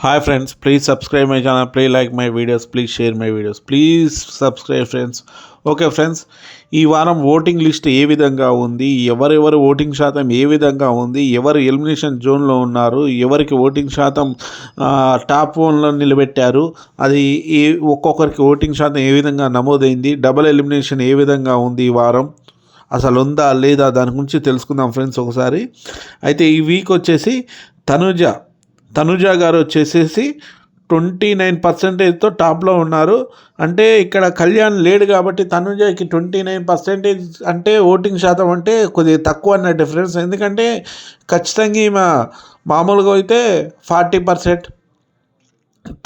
Hi friends, please subscribe my channel, please like my videos, please share my videos, please subscribe friends. Okay friends, ఈ వారం voting list ఏ విధంగా ఉంది, ఎవరెవరు voting శాతం ఏ విధంగా ఉంది, ఎవరు ఎలిమినేషన్ జోన్లో ఉన్నారు, ఎవరికి ఓటింగ్ శాతం టాప్ వన్లో నిలబెట్టారు, అది ఒక్కొక్కరికి ఓటింగ్ శాతం ఏ విధంగా నమోదైంది, డబుల్ ఎలిమినేషన్ ఏ విధంగా ఉంది ఈ వారం, అసలు ఉందా లేదా, దాని గురించి తెలుసుకుందాం ఫ్రెండ్స్ ఒకసారి. అయితే ఈ వీక్ వచ్చేసి తనుజ గారు వచ్చేసేసి 29%తో టాప్లో ఉన్నారు. అంటే ఇక్కడ కళ్యాణ్ లేడు కాబట్టి తనుజకి 29% అంటే ఓటింగ్ శాతం అంటే కొద్దిగా తక్కువ అన్న డిఫరెన్స్. ఎందుకంటే ఖచ్చితంగా ఈమె మామూలుగా అయితే 40%,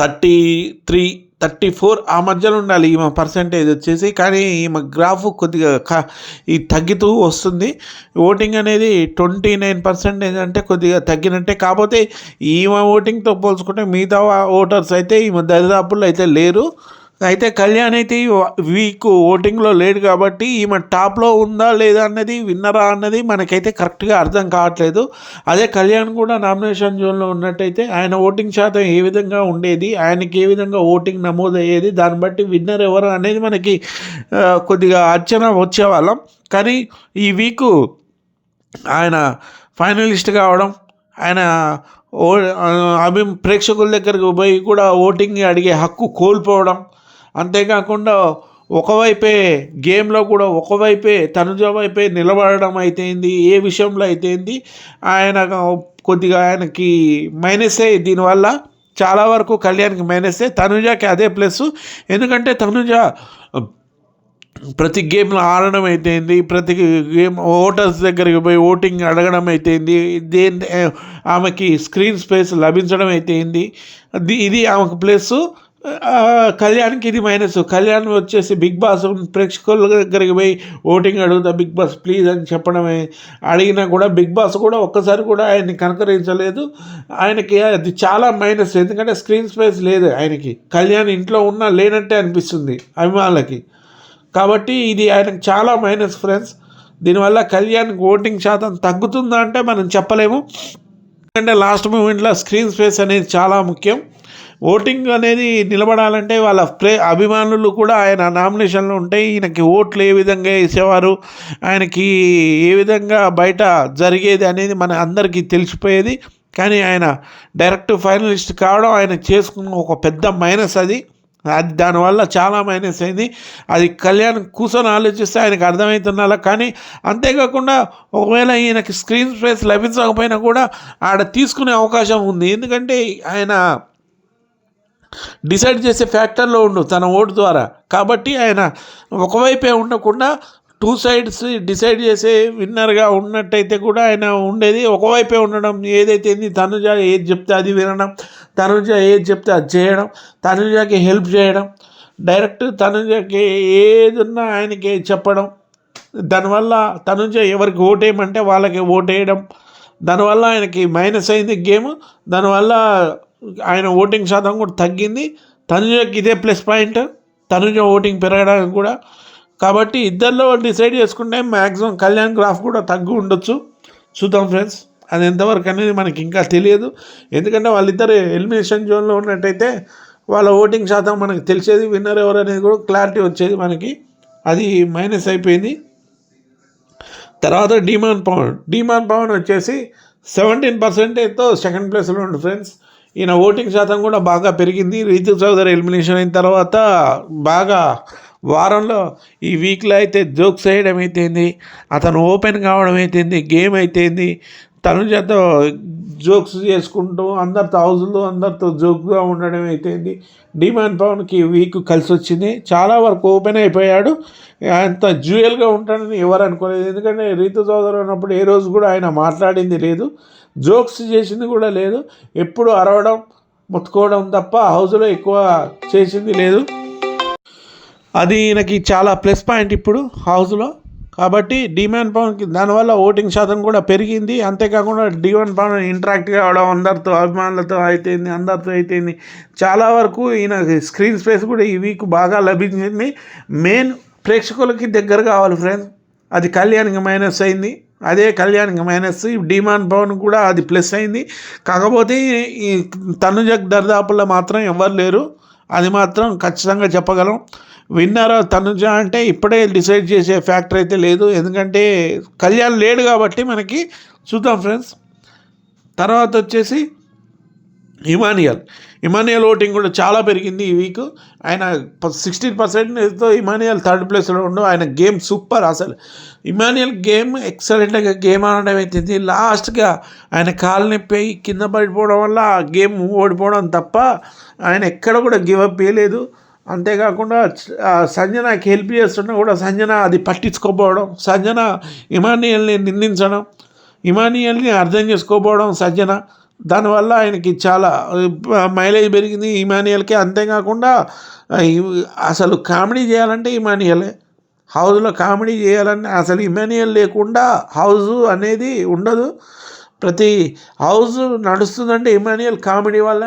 33, 34 ఆ మధ్యలో ఉండాలి ఈమె పర్సంటేజ్ వచ్చేసి. కానీ ఈమె గ్రాఫ్ కొద్దిగా ఈ తగ్గుతూ వస్తుంది. ఓటింగ్ అనేది 29% అంటే కొద్దిగా తగ్గినట్టే. కాకపోతే ఈమె ఓటింగ్తో పోల్చుకుంటే మిగతా ఓటర్స్ అయితే ఈమె దరిదాపుల్లో అయితే లేరు. అయితే కళ్యాణ్ అయితే వీక్ ఓటింగ్లో లేడు కాబట్టి ఈమె టాప్లో ఉందా లేదా అన్నది, విన్నరా అన్నది మనకైతే కరెక్ట్గా అర్థం కావట్లేదు. అదే కళ్యాణ్ కూడా నామినేషన్ జోన్లో ఉన్నట్టయితే ఆయన ఓటింగ్ శాతం ఏ విధంగా ఉండేది, ఆయనకి ఏ విధంగా ఓటింగ్ నమోదయ్యేది, దాన్ని బట్టి విన్నర్ ఎవరు అనేది మనకి కొద్దిగా అంచనా వచ్చేవాళ్ళం. కానీ ఈ వీకు ఆయన ఫైనలిస్ట్ కావడం, ఆయన ప్రేక్షకుల దగ్గరకు పోయి కూడా ఓటింగ్ అడిగే హక్కు కోల్పోవడం, అంతేకాకుండా ఒకవైపే గేమ్లో కూడా ఒకవైపే తనుజ వైపే నిలబడడం అయితేంది, ఏ విషయంలో అయితేంది ఆయన కొద్దిగా ఆయనకి మైనసే. దీనివల్ల చాలా వరకు కళ్యాణ్కి మైనసే, తనుజకి అదే ప్లస్. ఎందుకంటే తనుజ ప్రతి గేమ్లో ఆడడం అయితేంది, ప్రతి గేమ్ ఓటర్స్ దగ్గరికి పోయి ఓటింగ్ అడగడం అయితేంది, ఆమెకి స్క్రీన్ స్పేస్ లభించడం అయితేంది, ఇది ఆమెకు ప్లస్. కళ్యాణ్కి ఇది మైనస్. కళ్యాణ్ వచ్చేసి బిగ్ బాస్ ప్రేక్షకుల దగ్గరికి పోయి ఓటింగ్ అడుగుతా బిగ్ బాస్ ప్లీజ్ అని చెప్పడమే, అడిగినా కూడా బిగ్ బాస్ కూడా ఒక్కసారి కూడా ఆయన్ని కనకరించలేదు. ఆయనకి అది చాలా మైనస్. ఎందుకంటే స్క్రీన్ స్పేస్ లేదు ఆయనకి. కళ్యాణ్ ఇంట్లో ఉన్నా లేనట్టే అనిపిస్తుంది అభిమానులకి. కాబట్టి ఇది ఆయనకు చాలా మైనస్ ఫ్రెండ్స్. దీనివల్ల కళ్యాణ్కి ఓటింగ్ శాతం తగ్గుతుందా అంటే మనం చెప్పలేము. ఎందుకంటే లాస్ట్ మూమెంట్లో స్క్రీన్ స్పేస్ అనేది చాలా ముఖ్యం. ఓటింగ్ అనేది నిలబడాలంటే వాళ్ళ అభిమానులు కూడా ఆయన నామినేషన్లో ఉంటే ఈయనకి ఓట్లు ఏ విధంగా వేసేవారు, ఆయనకి ఏ విధంగా బయట జరిగేది అనేది మన అందరికీ తెలిసిపోయేది. కానీ ఆయన డైరెక్ట్ ఫైనలిస్ట్ కావడం ఆయన చేసుకున్న ఒక పెద్ద మైనస్. అది దానివల్ల చాలా మైనస్ అయింది. అది కళ్యాణ్ కూర్చొని ఆలోచిస్తే ఆయనకు అర్థమవుతున్నా. కానీ అంతేకాకుండా ఒకవేళ ఈయనకి స్క్రీన్ స్పేస్ లభించకపోయినా కూడా ఆడ తీసుకునే అవకాశం ఉంది. ఎందుకంటే ఆయన డిసైడ్ చేసే ఫ్యాక్టర్లో ఉండు తన ఓటు ద్వారా. కాబట్టి ఆయన ఒకవైపే ఉండకుండా 2 sides డిసైడ్ చేసే విన్నర్గా ఉన్నట్టయితే కూడా ఆయన ఉండేది ఒకవైపే ఉండడం. ఏదైతే తనుజ ఏది చెప్తే అది వినడం, తనుజ ఏది చెప్తే అది చేయడం, తనుజకి హెల్ప్ చేయడం, డైరెక్ట్ తనుజకి ఏదున్నా ఆయనకి చెప్పడం. దానివల్ల తనుజ ఎవరికి ఓటేయమంటే వాళ్ళకి ఓటేయడం. దానివల్ల ఆయనకి మైనస్ అయింది గేమ్. దానివల్ల ఆయన ఓటింగ్ శాతం కూడా తగ్గింది. తనుజకి ఇదే ప్లస్ పాయింట్, తనుజ ఓటింగ్ పెరగడానికి కూడా. కాబట్టి ఇద్దరిలో డిసైడ్ చేసుకుంటే మ్యాక్సిమం కళ్యాణ్ గ్రాఫ్ కూడా తగ్గు ఉండొచ్చు. చూద్దాం ఫ్రెండ్స్, అది ఎంతవరకు అనేది మనకి ఇంకా తెలియదు. ఎందుకంటే వాళ్ళిద్దరు ఎలిమినేషన్ జోన్లో ఉన్నట్టయితే వాళ్ళ ఓటింగ్ శాతం మనకు తెలిసేది, విన్నర్ ఎవరు అనేది కూడా క్లారిటీ వచ్చేది మనకి. అది మైనస్ అయిపోయింది. తర్వాత డీమాన్ పవన్ వచ్చేసి 17%తో సెకండ్ ప్లేస్లో ఉండు ఫ్రెండ్స్. ఈయన ఓటింగ్ శాతం కూడా బాగా పెరిగింది. రీతు చౌదరి ఎలిమినేషన్ అయిన తర్వాత బాగా వారంలో ఈ వీక్లో అయితే జోక్స్ వేయడం అయితేంది, అతను ఓపెన్ కావడం అయితేంది, గేమ్ అయితేంది, తనుజతో జోక్స్ చేసుకుంటూ అందరితో హౌస్లో అందరితో జోక్గా ఉండడం అయితేంది. డిమాండ్ పవన్కి వీక్ కలిసి వచ్చింది. చాలా వరకు ఓపెన్ అయిపోయాడు. అంత జ్యూయల్గా ఉంటాడని ఎవరు అనుకోలేదు. ఎందుకంటే రీతు చౌదరి ఉన్నప్పుడు ఏ రోజు కూడా ఆయన మాట్లాడింది లేదు, జోక్స్ చేసింది కూడా లేదు. ఎప్పుడు అరవడం, ముత్తుకోవడం తప్ప హౌస్లో ఎక్కువ చేసింది లేదు. అది ఈయనకి చాలా ప్లస్ పాయింట్ ఇప్పుడు హౌస్లో. కాబట్టి డిమాండ్ పవన్కి దానివల్ల ఓటింగ్ శాతం కూడా పెరిగింది. అంతేకాకుండా డిమాండ్ పవన్ ఇంటరాక్ట్ కావడం, అందరితో అభిమానులతో అయితేంది, అందరితో అయితేంది, చాలా వరకు ఈయన స్క్రీన్ స్పేస్ కూడా ఈ వీక్ బాగా లభించింది. మెయిన్ ప్రేక్షకులకి దగ్గర కావాలి ఫ్రెండ్స్. అది కళ్యాణ్కి మైనస్ అయింది. అదే కళ్యాణ్కి మైనస్. డిమాండ్ పవన్ కూడా అది ప్లస్ అయింది. కాకపోతే ఈ తనుజకు దరిదాపుల్లో మాత్రం ఎవరు లేరు, అది మాత్రం ఖచ్చితంగా చెప్పగలం. విన్నర్ తనుజ అంటే ఇప్పుడే డిసైడ్ చేసే ఫ్యాక్టర్ అయితే లేదు, ఎందుకంటే కళ్యాణ్ లేడు కాబట్టి మనకి. చూద్దాం ఫ్రెండ్స్. తర్వాత వచ్చేసి ఇమానియల్ ఓటింగ్ కూడా చాలా పెరిగింది ఈ వీక్. ఆయన 16%తో ఇమానియల్ థర్డ్ ప్లేస్లో ఉండు. ఆయన గేమ్ సూపర్ అసలు. ఇమానియల్ గేమ్ ఎక్సలెంట్గా గేమ్ ఆడడం అవుతుంది. లాస్ట్గా ఆయన కాలు నొప్పి కింద పడిపోవడం వల్ల ఆ గేమ్ ఓడిపోవడం తప్ప ఆయన ఎక్కడ కూడా గివప్ చేయలేదు. అంతేకాకుండా సంజనాకి హెల్ప్ చేస్తున్నా కూడా సంజన అది పట్టించుకోపోవడం, సంజన ఇమానియల్ని నిందించడం, ఇమానియల్ని అర్థం చేసుకోపోవడం సంజన, దానివల్ల ఆయనకి చాలా మైలేజ్ పెరిగింది ఇమానియల్కి. అంతేకాకుండా అసలు కామెడీ చేయాలంటే ఇమానియలే, హౌస్లో కామెడీ చేయాలంటే అసలు ఇమానియల్ లేకుండా హౌస్ అనేది ఉండదు. ప్రతి హౌస్ నడుస్తుందంటే ఇమానియల్ కామెడీ వల్ల,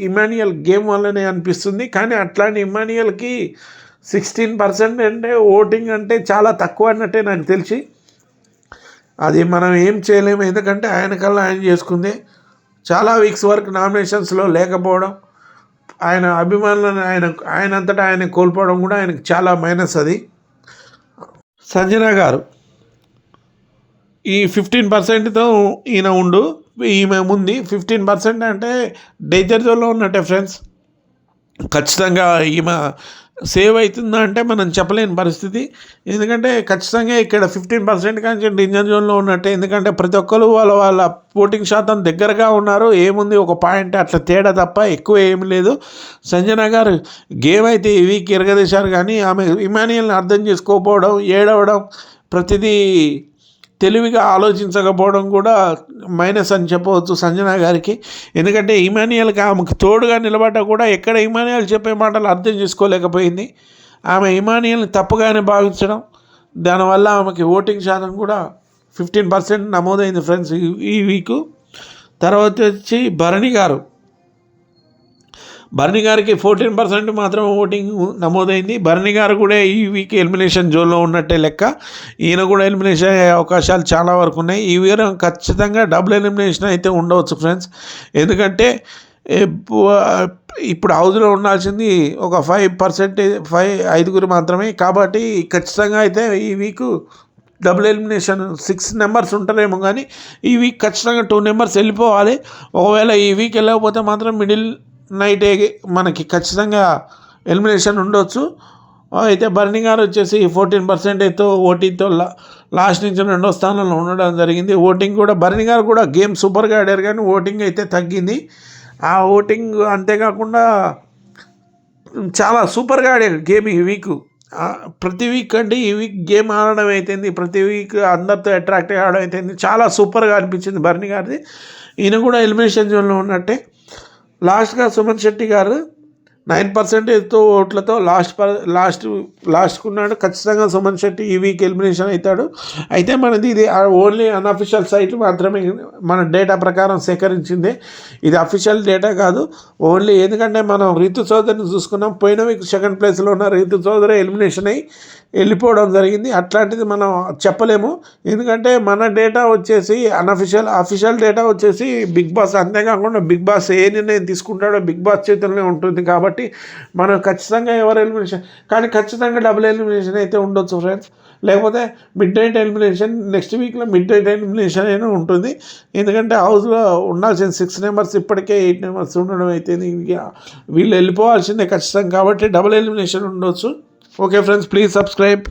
ఇమానియల్ గేమ్ వల్లనే అనిపిస్తుంది. కానీ అట్లాంటి ఇమానియల్కి 16% అంటే ఓటింగ్ అంటే చాలా తక్కువ అన్నట్టే నాకు తెలిసి. అది మనం ఏం చేయలేము, ఎందుకంటే ఆయన కల్లా ఆయన చేసుకుంది. చాలా వీక్స్ వరకు నామినేషన్స్లో లేకపోవడం, ఆయన అభిమానులను ఆయనంతటా ఆయన కోల్పోవడం కూడా ఆయనకు చాలా మైనస్. అది సంజన గారు ఈ 15%తో ఈయన ఉండు, ఈమె ముందు 15% అంటే డేంజర్ జోన్లో ఉన్నట్టే ఫ్రెండ్స్. ఖచ్చితంగా ఈమె సేవ్ అవుతుందా అంటే మనం చెప్పలేని పరిస్థితి, ఎందుకంటే ఖచ్చితంగా ఇక్కడ 15% కానీ డేంజర్ జోన్లో ఉన్నట్టే. ఎందుకంటే ప్రతి ఒక్కరు వాళ్ళ ఓటింగ్ శాతం దగ్గరగా ఉన్నారు. ఏముంది ఒక పాయింట్ అట్లా తేడా తప్ప ఎక్కువ ఏమి లేదు. సంజన గారు గేమ్ అయితే ఈ వీక్ ఎరగదీశారు, కానీ ఆమె ఇమానియల్ని అర్థం చేసుకోకపోవడం, ఏడవడం, ప్రతిదీ తెలివిగా ఆలోచించకపోవడం కూడా మైనస్ అని చెప్పవచ్చు సంజన గారికి. ఎందుకంటే ఇమానియల్కి ఆమెకు తోడుగా నిలబడ్డా కూడా ఎక్కడ ఇమానియల్ చెప్పే మాటలు అర్థం చేసుకోలేకపోయింది. ఆమె ఇమానియల్ని తప్పుగానే భావించడం, దానివల్ల ఆమెకి ఓటింగ్ శాతం కూడా 15% నమోదైంది ఫ్రెండ్స్ ఈ వీకు. తర్వాత వచ్చి భరణి గారికి 14% మాత్రం ఓటింగ్ నమోదైంది. భరణి గారు కూడా ఈ వీక్ ఎలిమినేషన్ జోన్లో ఉన్నట్టే లెక్క. ఈయన కూడా ఎలిమినేషన్ అయ్యే అవకాశాలు చాలా వరకు ఉన్నాయి. ఈ వీరం ఖచ్చితంగా డబుల్ ఎలిమినేషన్ అయితే ఉండవచ్చు ఫ్రెండ్స్. ఎందుకంటే ఇప్పుడు హౌస్లో ఉండాల్సింది ఒక 5% మాత్రమే. కాబట్టి ఖచ్చితంగా అయితే ఈ వీకు డబుల్ ఎలిమినేషన్ 6 మెంబర్స్ ఉంటారేమో, కానీ ఈ వీక్ ఖచ్చితంగా 2 మెంబర్స్ వెళ్ళిపోవాలి. ఒకవేళ ఈ వీక్ వెళ్ళకపోతే మాత్రం మిడిల్ నైట్ మనకి ఖచ్చితంగా ఎలిమినేషన్ ఉండొచ్చు. అయితే భరణి గారు వచ్చేసి 14% ఓటింగ్తో లాస్ట్ నుంచి 2వ స్థానంలో ఉండడం జరిగింది. ఓటింగ్ కూడా భరణి గారు కూడా గేమ్ సూపర్గా ఆడారు, కానీ ఓటింగ్ అయితే తగ్గింది. ఆ ఓటింగ్ అంతేకాకుండా చాలా సూపర్గా ఆడారు గేమ్ ఈ వీక్. ప్రతి వీక్ అంటే ఈ వీక్ గేమ్ ఆడడం అయితేంది, ప్రతి వీక్ అందరితో అట్రాక్ట్గా ఆడడం అయితేంది, చాలా సూపర్గా అనిపించింది భరణి గారిది. ఈయన కూడా ఎలిమినేషన్ జోన్లో ఉన్నట్టే. లాస్ట్గా సుమన్ శెట్టి గారు 9% ఓట్లతో లాస్ట్కున్నాడు. ఖచ్చితంగా సుమన్ శెట్టి ఈ వీక్ ఎలిమినేషన్ అవుతాడు. అయితే మనది ఇది ఓన్లీ అన్అఫిషియల్ సైట్ మాత్రమే, మన డేటా ప్రకారం సేకరించిందే, ఇది అఫీషియల్ డేటా కాదు ఓన్లీ. ఎందుకంటే మనం రితు చౌదరిని చూసుకున్నాం, పోయిన వీక్ 2nd ప్లేస్లో ఉన్న రితు చౌదరి ఎలిమినేషన్ అయ్యి వెళ్ళిపోవడం జరిగింది. అట్లాంటిది మనం చెప్పలేము, ఎందుకంటే మన డేటా వచ్చేసి అఫీషియల్ డేటా వచ్చేసి బిగ్ బాస్. అంతేకాకుండా బిగ్ బాస్ ఏ నిర్ణయం తీసుకుంటాడో బిగ్ బాస్ చేతుల్లోనే ఉంటుంది. కాబట్టి మనం ఖచ్చితంగా ఎవరు ఎలిమినేషన్, కానీ ఖచ్చితంగా డబుల్ ఎలిమినేషన్ అయితే ఉండొచ్చు ఫ్రెండ్స్. లేకపోతే మిడ్ నైట్ ఎలిమినేషన్, నెక్స్ట్ వీక్లో మిడ్ నైట్ ఎలిమినేషన్ అయినా ఉంటుంది. ఎందుకంటే హౌస్లో ఉండాల్సిన 6 మెంబర్స్ ఇప్పటికే 8 మెంబర్స్ ఉండడం అయితే వీళ్ళు వెళ్ళిపోవాల్సిందే ఖచ్చితంగా. కాబట్టి డబుల్ ఎలిమినేషన్ ఉండొచ్చు. Okay friends, please subscribe.